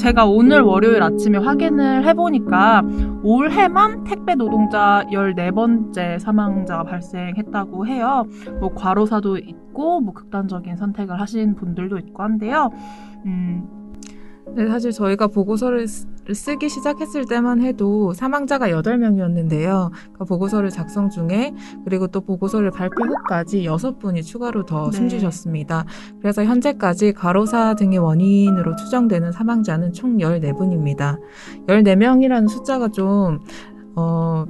제가 오늘 월요일 아침에 확인을 해보니까 올해만 택배 노동자 14번째 사망자가 발생했다고 해요. 뭐 과로사도 있고 뭐 극단적인 선택을 하신 분들도 있고 한데요. 네, 사실 저희가 보고서를 쓰기 시작했을 때만 해도 사망자가 8명이었는데요. 그러니까 보고서를 작성 중에 그리고 또 보고서를 발표 후까지 6분이 추가로 더 숨지셨습니다. 그래서 현재까지 과로사 등의 원인으로 추정되는 사망자는 총 14분입니다. 14명이라는 숫자가 좀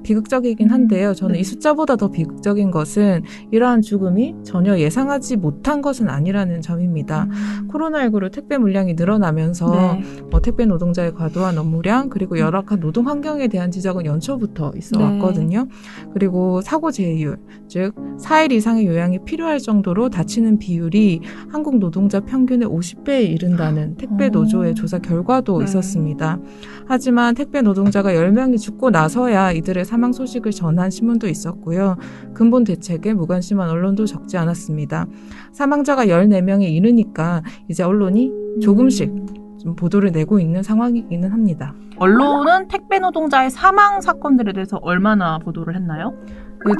비극적이긴 한데요. 저는 이 숫자보다 더 비극적인 것은 이러한 죽음이 전혀 예상하지 못한 것은 아니라는 점입니다. 코로나19로 택배 물량이 늘어나면서 택배 노동자의 과도한 업무량 그리고 열악한 노동 환경에 대한 지적은 연초부터 있어 왔거든요. 그리고 사고 제휴율, 즉 4일 이상의 요양이 필요할 정도로 다치는 비율이 한국 노동자 평균의 50배에 이른다는 택배 노조의 조사 결과도 있었습니다. 하지만 택배 노동자가 10명이 죽고 나서야 이들의 사망 소식을 전한 신문도 있었고요. 근본 대책에 무관심한 언론도 적지 않았습니다. 사망자가 14명에 이르니까 이제 언론이 조금씩 좀 보도를 내고 있는 상황이기는 합니다. 언론은 택배 노동자의 사망 사건들에 대해서 얼마나 보도를 했나요?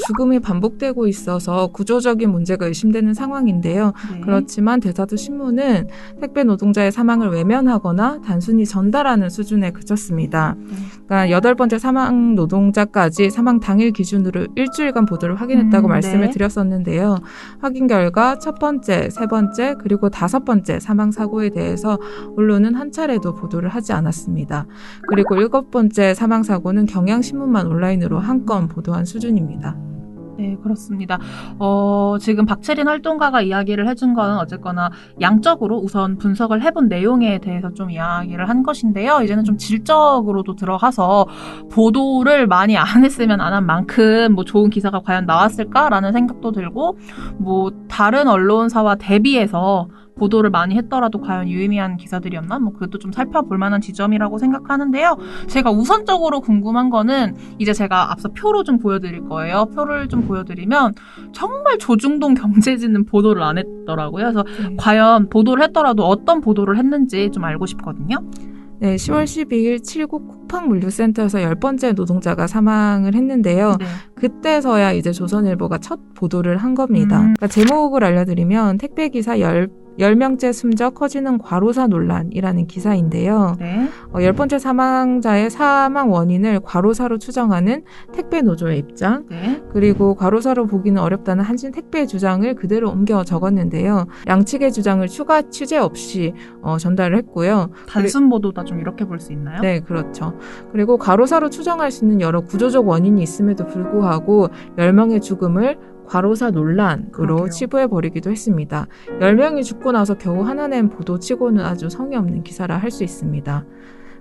죽음이 반복되고 있어서 구조적인 문제가 의심되는 상황인데요. 그렇지만 대다수 신문은 택배 노동자의 사망을 외면하거나 단순히 전달하는 수준에 그쳤습니다. 그러니까 8번째 사망 노동자까지 사망 당일 기준으로 일주일간 보도를 확인했다고 말씀을 드렸었는데요. 확인 결과 첫 번째, 세 번째, 그리고 5번째 사망 사고에 대해서 언론은 한 차례도 보도를 하지 않았습니다. 그리고 7번째 사망 사고는 경향신문만 온라인으로 한 건 보도한 수준입니다. 네, 그렇습니다. 지금 박채린 활동가가 이야기를 해준 거는 어쨌거나 양적으로 우선 분석을 해본 내용에 대해서 좀 이야기를 한 것인데요. 이제는 좀 질적으로도 들어가서 보도를 많이 안 했으면 안 한 만큼 뭐 좋은 기사가 과연 나왔을까라는 생각도 들고 뭐 다른 언론사와 대비해서 보도를 많이 했더라도 과연 유의미한 기사들이었나? 뭐 그것도 좀 살펴볼 만한 지점이라고 생각하는데요. 제가 우선적으로 궁금한 거는 이제 제가 앞서 표로 좀 보여드릴 거예요. 표를 좀 보여드리면 정말 조중동 경제지는 보도를 안 했더라고요. 그래서 과연 보도를 했더라도 어떤 보도를 했는지 좀 알고 싶거든요. 네, 10월 12일 칠곡 쿠팡물류센터에서 10번째 노동자가 사망을 했는데요. 그때서야 이제 조선일보가 첫 보도를 한 겁니다. 그러니까 제목을 알려드리면 택배기사 10명째 숨져 커지는 과로사 논란이라는 기사인데요. 10번째 사망자의 사망 원인을 과로사로 추정하는 택배 노조의 입장, 그리고 과로사로 보기는 어렵다는 한신 택배의 주장을 그대로 옮겨 적었는데요. 양측의 주장을 추가 취재 없이 전달을 했고요. 단순 보도다 좀 이렇게 볼 수 있나요? 네, 그렇죠. 그리고 과로사로 추정할 수 있는 여러 구조적 원인이 있음에도 불구하고 10명의 죽음을 과로사 논란으로 치부해버리기도 했습니다. 10명이 죽고 나서 겨우 하나 낸 보도치고는 아주 성의 없는 기사라 할 수 있습니다.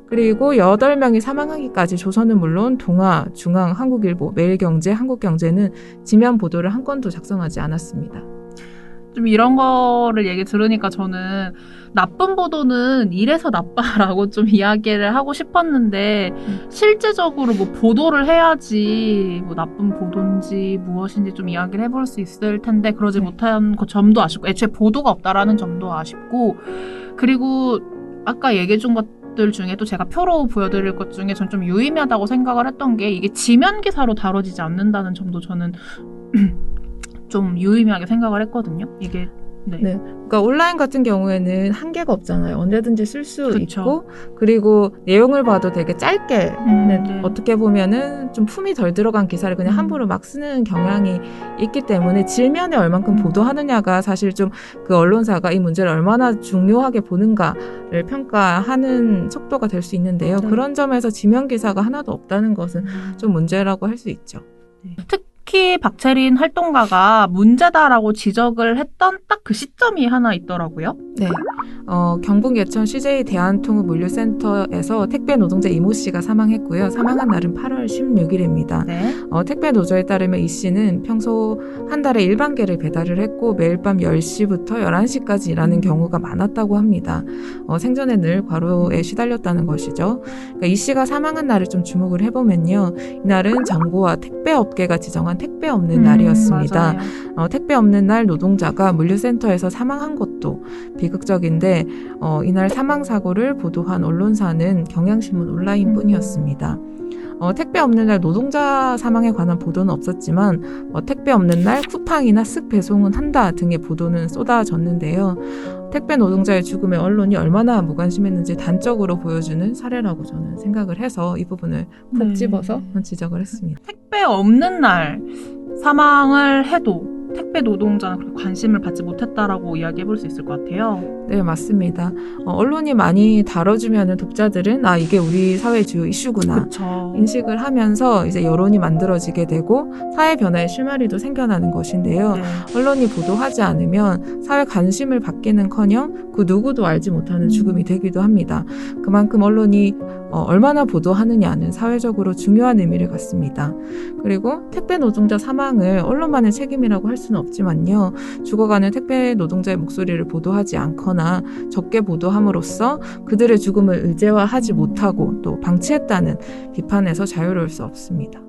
그리고 8명이 사망하기까지 조선은 물론 동아, 중앙, 한국일보, 매일경제, 한국경제는 지면 보도를 한 건도 작성하지 않았습니다. 좀 이런 거를 얘기 들으니까 저는 나쁜 보도는 이래서 나빠라고 좀 이야기를 하고 싶었는데 실제적으로 뭐 보도를 해야지 뭐 나쁜 보도인지 무엇인지 좀 이야기를 해볼 수 있을 텐데 그러지 못한 그 점도 아쉽고 애초에 보도가 없다라는 점도 아쉽고 그리고 아까 얘기해준 것들 중에 또 제가 표로 보여드릴 것 중에 전 좀 유의미하다고 생각을 했던 게 이게 지면 기사로 다뤄지지 않는다는 점도 저는 좀 유의미하게 생각을 했거든요. 이게 그러니까 온라인 같은 경우에는 한계가 없잖아요. 언제든지 쓸 수 있고 그리고 내용을 봐도 되게 짧게 어떻게 보면은 좀 품이 덜 들어간 기사를 그냥 함부로 막 쓰는 경향이 있기 때문에 질면에 얼만큼 보도하느냐가 사실 좀 그 언론사가 이 문제를 얼마나 중요하게 보는가를 평가하는 척도가 될 수 있는데요. 그런 점에서 지면 기사가 하나도 없다는 것은 좀 문제라고 할 수 있죠. 특히 박채린 활동가가 문제다라고 지적을 했던 딱 그 시점이 하나 있더라고요. 네. 경북 예천 CJ 대한통합물류센터에서 택배 노동자 이모 씨가 사망했고요. 사망한 날은 8월 16일입니다. 택배 노조에 따르면 이 씨는 평소 한 달에 일반계를 배달을 했고 매일 밤 10시부터 11시까지 일하는 경우가 많았다고 합니다. 생전에 늘 과로에 시달렸다는 것이죠. 그러니까 이 씨가 사망한 날을 좀 주목을 해보면요. 이날은 정보와 택배 택배업계가 지정한 택배 없는 날이었습니다. 맞아요. 택배 없는 날 노동자가 물류센터에서 사망한 것도 비극적인데 이날 사망사고를 보도한 언론사는 경향신문 온라인뿐이었습니다. 택배 없는 날 노동자 사망에 관한 보도는 없었지만 택배 없는 날 쿠팡이나 쓱 배송은 한다 등의 보도는 쏟아졌는데요. 택배 노동자의 죽음에 언론이 얼마나 무관심했는지 단적으로 보여주는 사례라고 저는 생각을 해서 이 부분을 콕 네. 집어서 지적을 했습니다. 택배 없는 날 사망을 해도 택배 노동자는 그렇게 관심을 받지 못했다라고 이야기해 볼 수 있을 것 같아요. 네, 맞습니다. 언론이 많이 다뤄주면 독자들은 이게 우리 사회의 주요 이슈구나 그렇죠. 인식을 하면서 이제 여론이 만들어지게 되고 사회 변화의 실마리도 생겨나는 것인데요. 네. 언론이 보도하지 않으면 사회 관심을 받기는커녕 그 누구도 알지 못하는 죽음이 되기도 합니다. 그만큼 언론이 얼마나 보도하느냐는 사회적으로 중요한 의미를 갖습니다. 그리고 택배 노동자 사망을 언론만의 책임이라고 할 수는 없지만요. 죽어가는 택배 노동자의 목소리를 보도하지 않거나 적게 보도함으로써 그들의 죽음을 의제화하지 못하고 또 방치했다는 비판에서 자유로울 수 없습니다.